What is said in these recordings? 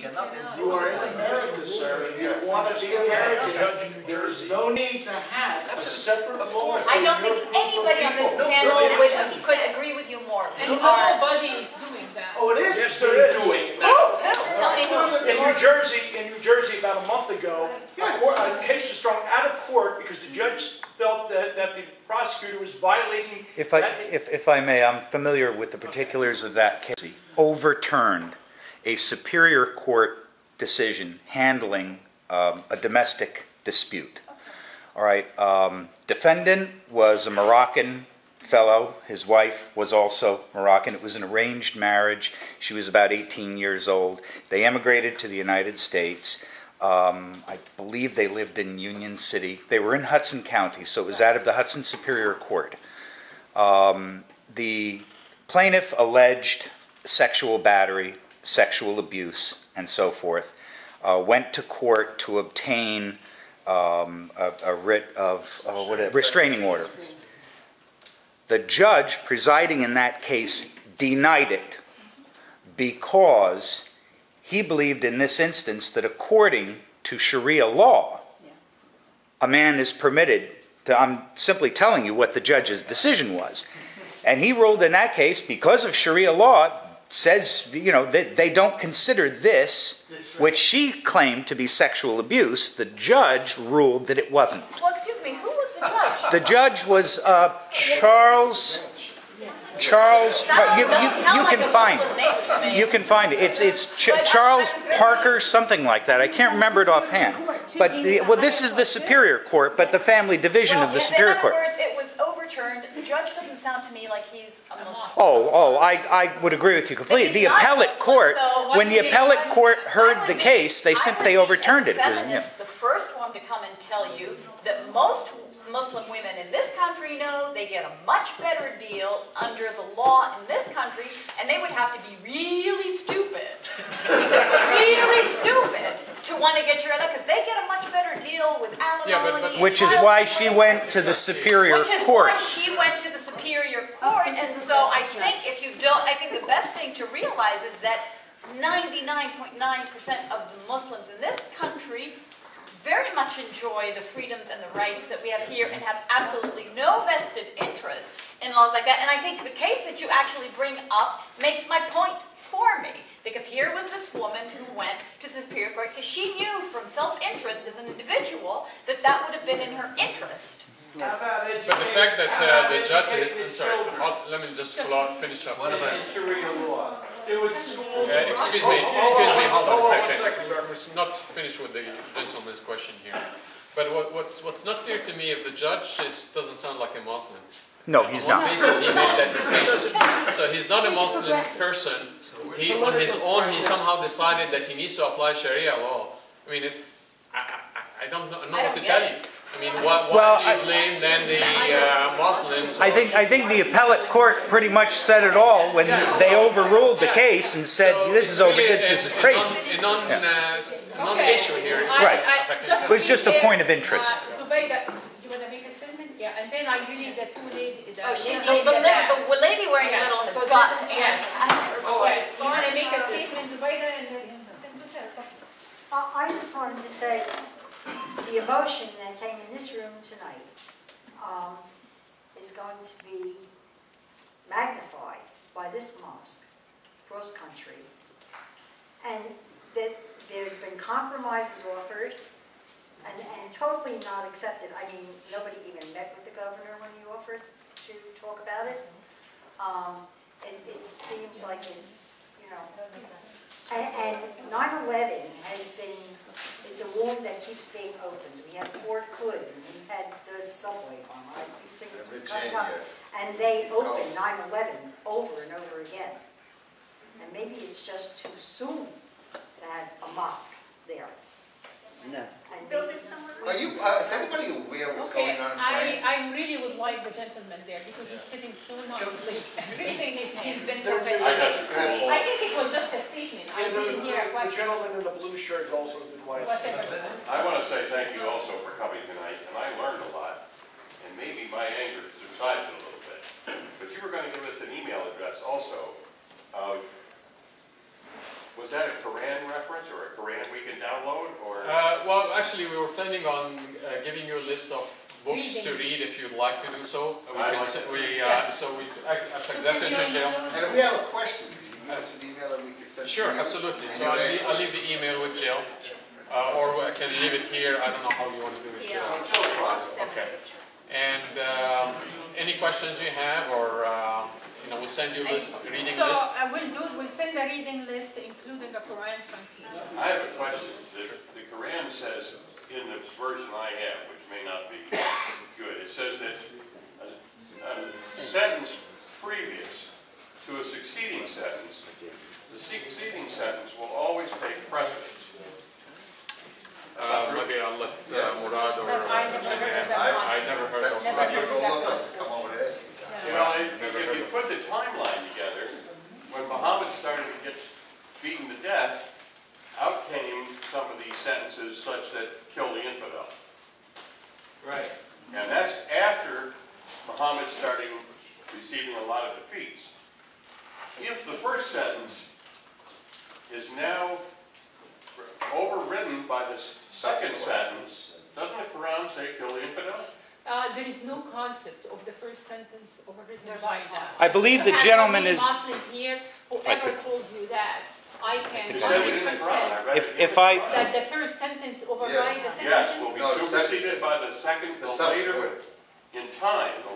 get nothing. You are in America, sir, and you want to be American. There is no need to have a separate law. I don't think anybody on this panel could agree with you more. And nobody is doing that. Oh, it is? Yes, there is. Doing Who? Tell me who. In New Jersey, about a month ago, a case was thrown out of court because the judge felt that the prosecutor was violating. If I may, I'm familiar with the particulars of that case. Overturned a Superior Court decision handling a domestic dispute. All right. Defendant was a Moroccan fellow. His wife was also Moroccan. It was an arranged marriage. She was about 18 years old. They emigrated to the United States. I believe they lived in Union City. They were in Hudson County, so it was out of the Hudson Superior Court. The plaintiff alleged sexual battery, sexual abuse, and so forth. Went to court to obtain a writ of restraining order. The judge presiding in that case denied it because he believed in this instance that according to Sharia law, a man is permitted to, I'm simply telling you what the judge's decision was. And he ruled in that case, because of Sharia law, says, that they don't consider this, which she claimed to be sexual abuse. The judge ruled that it wasn't. Well, excuse me, who was the judge? The judge was Charles. You can find it. You can find it. It's Charles Parker, something like that. I can't remember it offhand. But this is the Superior Court, but the family division of the Superior Court. In other words, it was overturned. The judge doesn't sound to me like he's a Muslim. I would agree with you completely. The appellate court, when the appellate court heard the case, they simply overturned it. The first one to come and tell you that most Muslim women in this country know they get a much better deal under the law in this country, and they would have to be really stupid, to want to get your because they get a much better deal with alimony. Which is why she went to the Superior Court. And so I think I think the best thing to realize is that 99.9% of the Muslims in this country very much enjoy the freedoms and the rights that we have here and have absolutely no vested interest in laws like that. And I think the case that you actually bring up makes my point for me. Because here was this woman who went to the Superior Court because she knew from self-interest as an individual that that would have been in her interest. But the fact that the judge, let me just finish up. What about Sharia law? It was excuse me, hold on a second. We're not finished with the gentleman's question here. But what's not clear to me, if the judge doesn't sound like a Muslim. No, he's not. On what basis he made that decision? So he's not a Muslim person. On his own, he somehow decided that he needs to apply Sharia law. I mean, I don't know what to tell you. I mean, why do you blame then the Muslims? I think the appellate court pretty much said it all when they overruled the case and said this is crazy. A non-issue here. Right. It was just a point of interest. Zubayda, do you want to make a statement? Yeah, and then I believe the two ladies. The lady wearing the little has got to answer. Yes. Do you want to make a statement, Zubayda? I just wanted to say the emotion that came in this room tonight is going to be magnified by this mosque, cross country, and that there's been compromises offered and totally not accepted. I mean, nobody even met with the governor when he offered to talk about it. It seems like it's, and 9/11 has been, it's a wound that keeps being opened. We had Fort Hood, and we had the subway bomb, right? These things keep coming up. And they open 9/11 over and over again. And maybe it's just too soon to have a mosque there. No. And build it somewhere. Is anybody aware of what's going on in France? I really would like the gentleman there because he's sitting so nicely. Raising his hand. He's been so good. I think it was just a statement. I didn't hear a The question. gentleman in the blue shirt also been quiet. I want to say thank you also for coming tonight, and I learned a lot, and maybe my anger subsided a little bit. But you were going to give us an email address also of Was that a Quran reference or a Quran we can download, or? Well, actually, we were planning on giving you a list of books to read if you'd like to do so. That's a suggestion. And if we have a question, you can give us an email that we can send. Sure, absolutely. So I'll leave the email with Jill, or I can leave it here. I don't know how you want to do it. Okay. And any questions you have, or we'll send you a reading list. So we'll send a reading list, including a Quran translation. I have a question. The Quran says in the version I have, which may not be good, it says that a sentence previous to a succeeding sentence, the succeeding sentence will always take precedence. Maybe I'll let Murad or I never heard of that. If you put the timeline together, when Muhammad started to get beaten to death, out came some of these sentences such that kill the infidel. Right. And that's after Muhammad starting receiving a lot of defeats. If the first sentence is now overridden by the second sentence, doesn't the Quran say kill the infidel? There is no concept of the first sentence overridden by that. I believe the gentleman is. Muslim here, whoever told you that, I can It says it in the Quran. I read it. that the first sentence override the second Yes, sentence? will be superseded by the second, the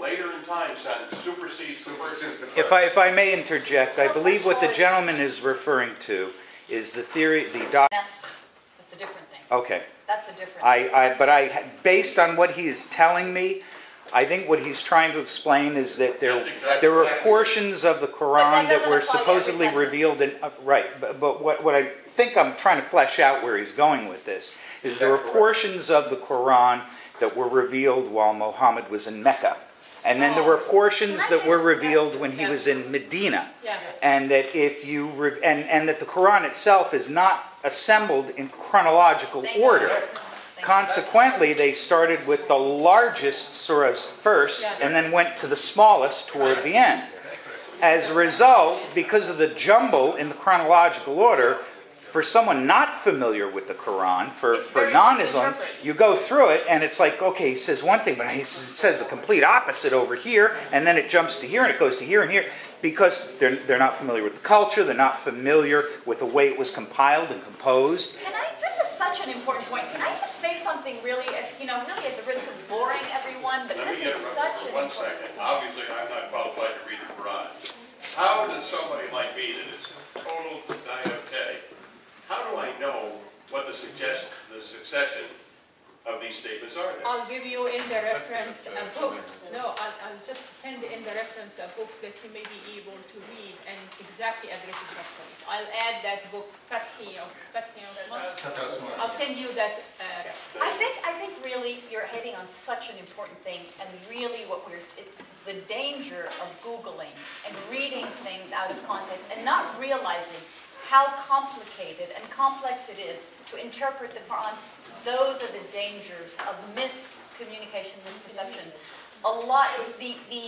later in time sentence supersedes the first. If I may interject, I believe what the gentleman is referring to is the theory, That's a different thing. Okay. That's a different thing. But based on what he is telling me, I think what he's trying to explain is that there were portions of the Quran that were supposedly revealed in right. But what I think I'm trying to flesh out where he's going with this is there were portions of the Quran that were revealed while Muhammad was in Mecca. And then there were portions that were revealed when he was in Medina. Yes. And that if you and that the Quran itself is not assembled in chronological order. Consequently, they started with the largest surahs first and then went to the smallest toward the end. As a result, because of the jumble in the chronological order, for someone not familiar with the Quran, for non-Islam, you go through it and it's like, okay, he says one thing, but he says the complete opposite over here, and then it jumps to here and it goes to here and here, because they're not familiar with the culture, they're not familiar with the way it was compiled and composed. This is such an important point. Can I just say something really at the risk of boring everyone, but this is such an important point. Obviously, I'm not qualified to read the Quran. How does somebody like me that is total naivete, how do I know what the succession of these statements are there? I'll give you in the reference a book. No, I'll just send in the reference a book that you may be able to read and exactly address the reference. I'll add that book, Fathi Osman. I'll send you that reference. I think really you're hitting on such an important thing, and really the danger of Googling and reading things out of context and not realizing how complicated and complex it is to interpret the Quran. Those are the dangers of miscommunication, misperception. The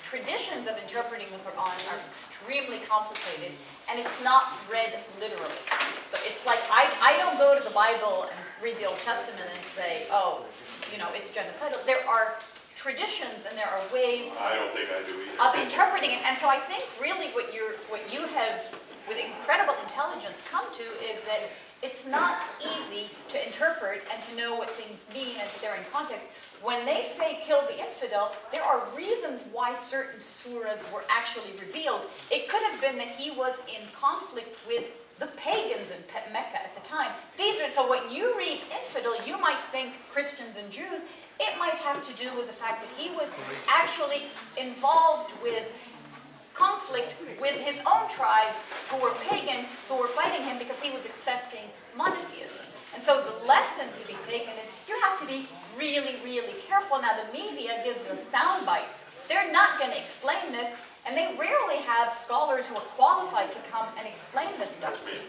traditions of interpreting the Quran are extremely complicated, and it's not read literally. So it's like, I don't go to the Bible and read the Old Testament and say, oh, it's genocidal. There are traditions and there are ways I don't think I do either. of interpreting it. And so I think really what you have with incredible intelligence come to is that it's not easy to interpret and to know what things mean and that they're in context. When they say kill the infidel, there are reasons why certain surahs were actually revealed. It could have been that he was in conflict with the pagans in Mecca at the time. So when you read infidel, you might think Christians and Jews. It might have to do with the fact that he was actually involved with conflict with his own tribe who were pagan, who were fighting him because he was accepting monotheism. And so the lesson to be taken is you have to be really, really careful. Now the media gives us sound bites. They're not going to explain this, and they rarely have scholars who are qualified to come and explain this stuff to you.